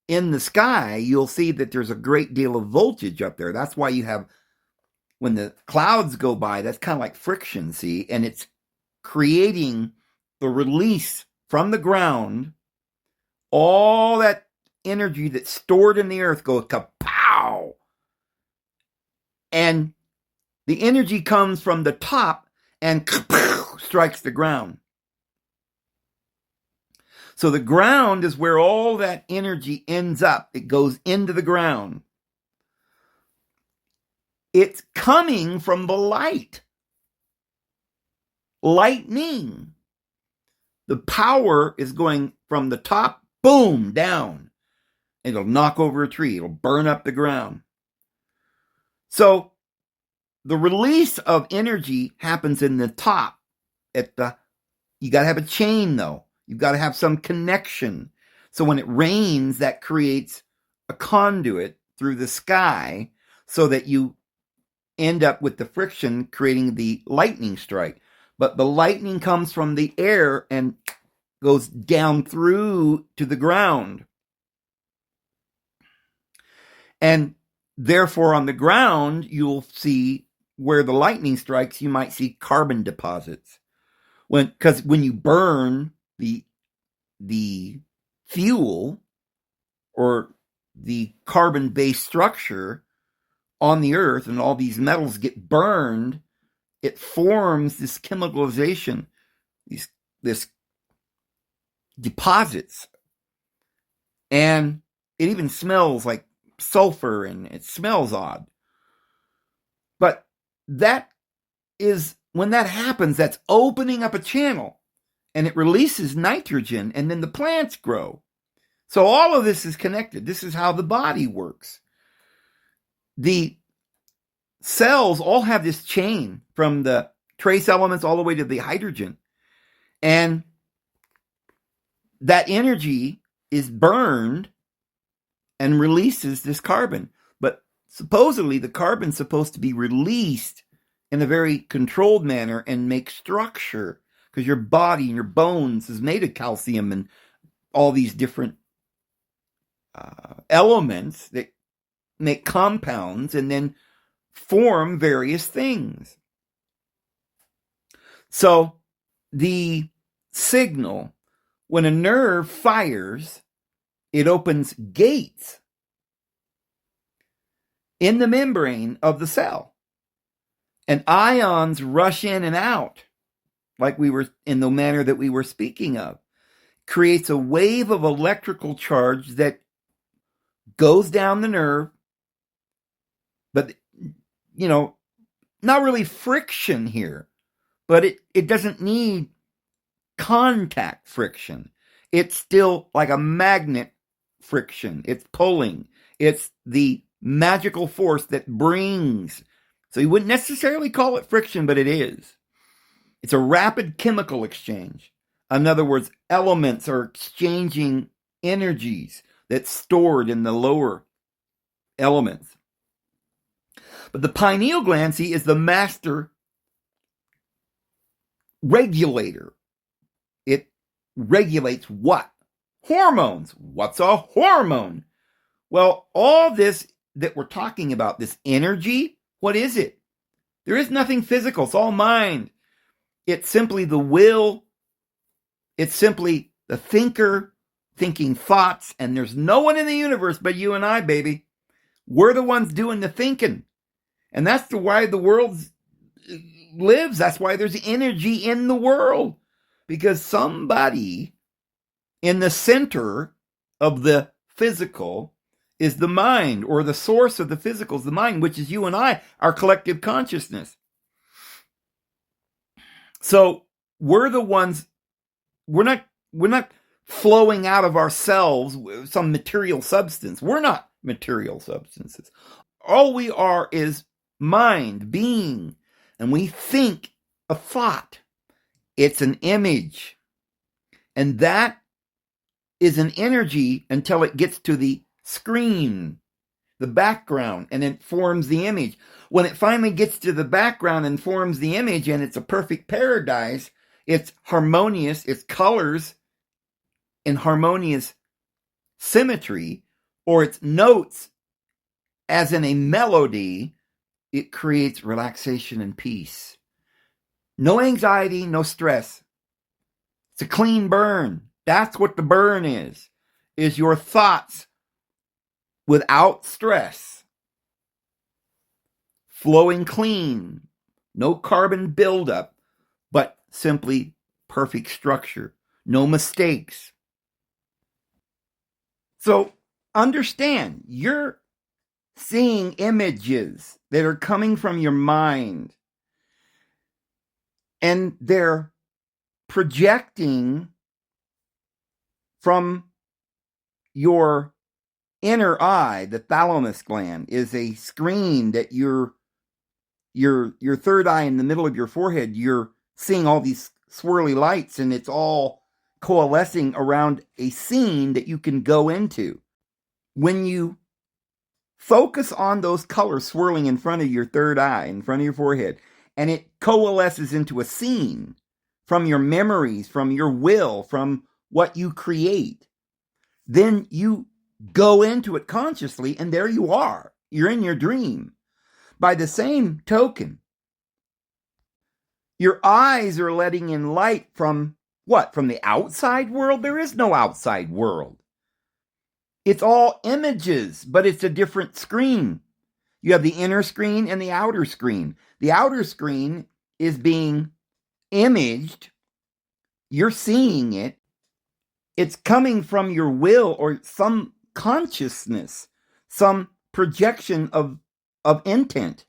in the sky, you'll see that there's a great deal of voltage up there. That's why you have, when the clouds go by, that's kind of like friction, see? And it's creating the release from the ground. All that energy that's stored in the earth goes kapow! And the energy comes from the top and kapow, strikes the ground. So the ground is where all that energy ends up. It goes into the ground. It's coming from the light. Lightning. The power is going from the top, boom, down. It'll knock over a tree. It'll burn up the ground. So the release of energy happens in the top. You got to have a chain, though. You've got to have some connection. So when it rains, that creates a conduit through the sky so that you end up with the friction creating the lightning strike. But the lightning comes from the air and goes down through to the ground. And therefore, on the ground, you'll see where the lightning strikes, you might see carbon deposits. Because when you burn the fuel or the carbon-based structure on the earth and all these metals get burned, it forms this chemicalization, this deposits. And it even smells like sulfur and it smells odd. But that is, when that happens, that's opening up a channel and it releases nitrogen and then the plants grow. So all of this is connected. This is how the body works. The cells all have this chain from the trace elements all the way to the hydrogen. And that energy is burned and releases this carbon. But supposedly the carbon's supposed to be released in a very controlled manner and make structure, because your body and your bones is made of calcium and all these different elements that make compounds and then form various things. So the signal, when a nerve fires, it opens gates in the membrane of the cell. And ions rush in and out, like we were in the manner that we were speaking of. Creates a wave of electrical charge that goes down the nerve, but, not really friction here, but it doesn't need contact friction. It's still like a magnet friction. It's pulling. It's the magical force that brings. So you wouldn't necessarily call it friction, but it is. It's a rapid chemical exchange. In other words, elements are exchanging energies that's stored in the lower elements. But the pineal gland, see, is the master regulator. It regulates what? Hormones. What's a hormone? Well, all this that we're talking about, this energy, what is it? There is nothing physical. It's all mind. It's simply the will. It's simply the thinker thinking thoughts. And there's no one in the universe but you and I, baby. We're the ones doing the thinking. And that's why the world lives. That's why there's energy in the world. Because somebody in the center of the physical is the mind, or the source of the physical is the mind, which is you and I, our collective consciousness. So we're the ones, we're not flowing out of ourselves some material substance. We're not material substances. All we are is mind, being, and we think a thought. It's an image. And that is an energy until it gets to the screen, the background, and it forms the image. When it finally gets to the background and forms the image, and it's a perfect paradise, it's harmonious, it's colors in harmonious symmetry, or it's notes as in a melody, it creates relaxation and peace. No anxiety, no stress. It's a clean burn. That's what the burn is your thoughts without stress, flowing clean, no carbon buildup, but simply perfect structure, no mistakes. So understand, you're seeing images that are coming from your mind, and they're projecting from your inner eye. The thalamus gland is a screen that your third eye in the middle of your forehead, you're seeing all these swirly lights, and it's all coalescing around a scene that you can go into. When you focus on those colors swirling in front of your third eye, in front of your forehead, and it coalesces into a scene from your memories, from your will, from what you create, then you go into it consciously, and there you are. You're in your dream. By the same token, your eyes are letting in light from what? From the outside world? There is no outside world. It's all images, but it's a different screen. You have the inner screen and the outer screen. The outer screen is being imaged. You're seeing it. It's coming from your will or some consciousness, some projection of intent.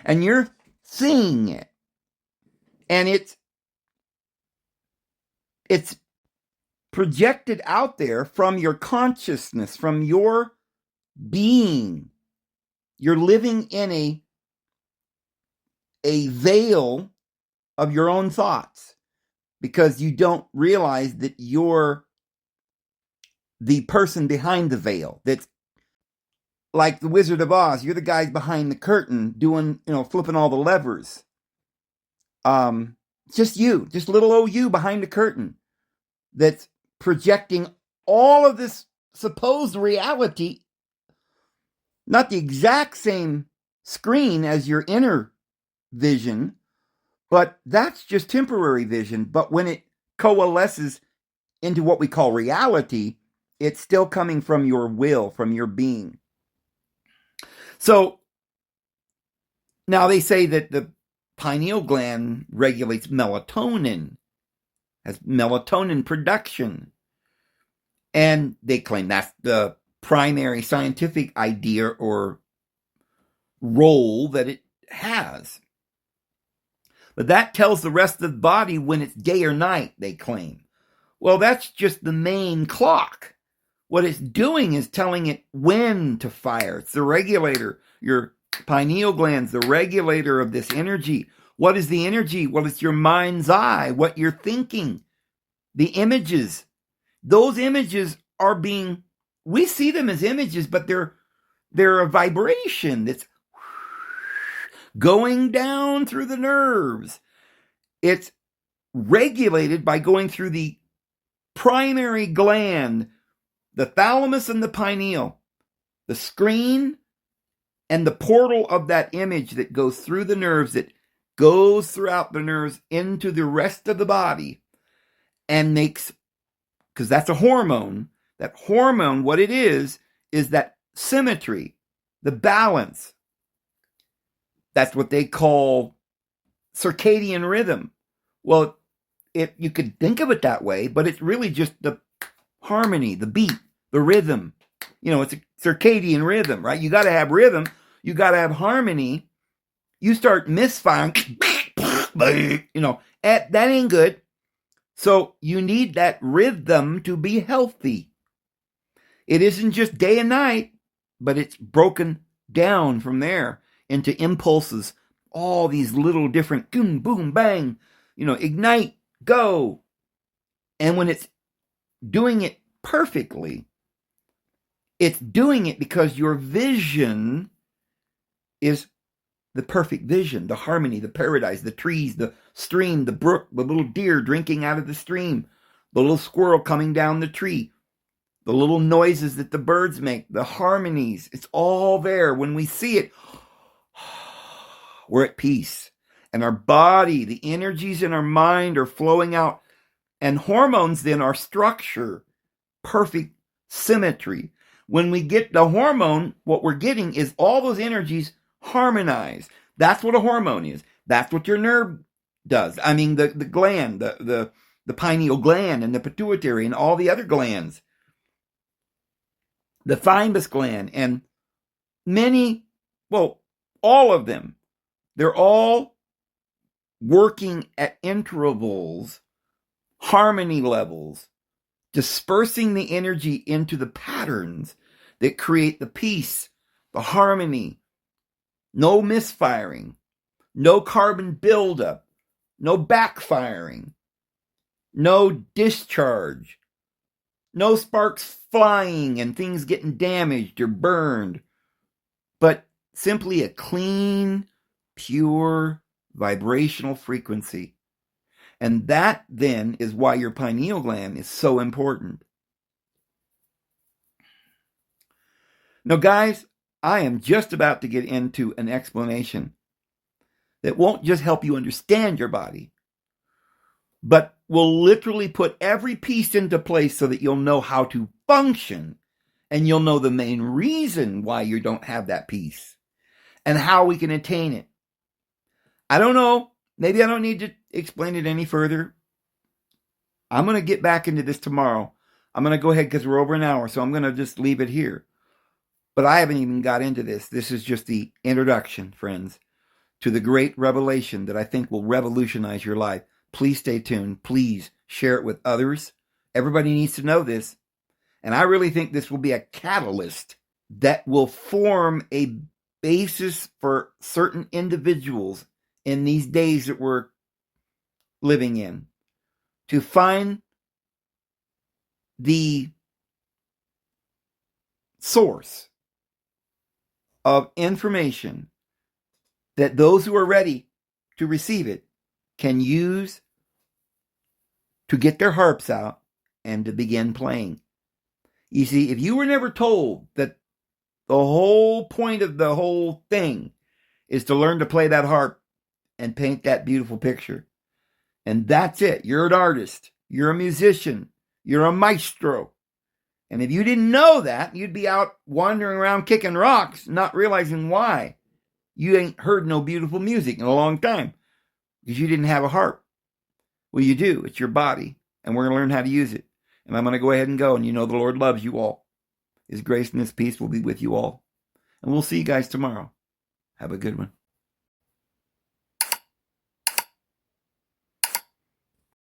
And you're seeing it. And it's projected out there from your consciousness, from your being. You're living in a veil of your own thoughts because you don't realize that you're the person behind the veil. That's like the Wizard of Oz. You're the guy behind the curtain doing, flipping all the levers. Just you, just little old you behind the curtain that's projecting all of this supposed reality, not the exact same screen as your inner vision, but that's just temporary vision. But when it coalesces into what we call reality, it's still coming from your will, from your being. So now they say that the pineal gland regulates melatonin, has melatonin production. And they claim that's the primary scientific idea or role that it has. But that tells the rest of the body when it's day or night, they claim. Well, that's just the main clock. What it's doing is telling it when to fire. It's the regulator. Your pineal gland's the regulator of this energy. What is the energy? Well, it's your mind's eye, what you're thinking, the images. Those images are we see them as images, but they're a vibration that's going down through the nerves. It's regulated by going through the primary gland, the thalamus and the pineal, the screen and the portal of that image that goes through the nerves that goes throughout the nerves into the rest of the body and makes, because that's a hormone, that hormone, what it is that symmetry, the balance. That's what they call circadian rhythm. Well, you could think of it that way, but it's really just the harmony, the beat, the rhythm. It's a circadian rhythm, right? You got to have rhythm. You got to have harmony. You start misfiring, that ain't good. So you need that rhythm to be healthy. It isn't just day and night, but it's broken down from there into impulses, all these little different boom, boom, bang, ignite, go. And when it's doing it perfectly, it's doing it because your vision is the perfect vision, the harmony, the paradise, the trees, the stream, the brook, the little deer drinking out of the stream, the little squirrel coming down the tree, the little noises that the birds make, the harmonies. It's all there. When we see it, we're at peace. And our body, the energies in our mind are flowing out. And hormones then are structure, perfect symmetry. When we get the hormone, what we're getting is all those energies harmonized. That's what a hormone is. That's what your nerve does. I mean, the gland, the pineal gland and the pituitary and all the other glands, the thymus gland, and all of them, they're all working at intervals, harmony levels, dispersing the energy into the patterns that create the peace, the harmony, no misfiring, no carbon buildup, no backfiring, no discharge, no sparks flying and things getting damaged or burned, but simply a clean, pure vibrational frequency. And that then is why your pineal gland is so important. Now, guys, I am just about to get into an explanation that won't just help you understand your body, but will literally put every piece into place so that you'll know how to function, and you'll know the main reason why you don't have that piece and how we can attain it. I don't know. Maybe I don't need to explain it any further. I'm going to get back into this tomorrow. I'm going to go ahead because we're over an hour, so I'm going to just leave it here. But I haven't even got into this. This is just the introduction, friends, to the great revelation that I think will revolutionize your life. Please stay tuned. Please share it with others. Everybody needs to know this. And I really think this will be a catalyst that will form a basis for certain individuals in these days that we're living in to find the source of information that those who are ready to receive it can use to get their harps out and to begin playing. You see, if you were never told that the whole point of the whole thing is to learn to play that harp and paint that beautiful picture, and that's it, you're an artist, you're a musician, you're a maestro. And if you didn't know that, you'd be out wandering around kicking rocks, not realizing why you ain't heard no beautiful music in a long time, because you didn't have a harp. Well, you do. It's your body, and we're going to learn how to use it. And I'm going to go ahead and go, and you know the Lord loves you all. His grace and His peace will be with you all. And we'll see you guys tomorrow. Have a good one.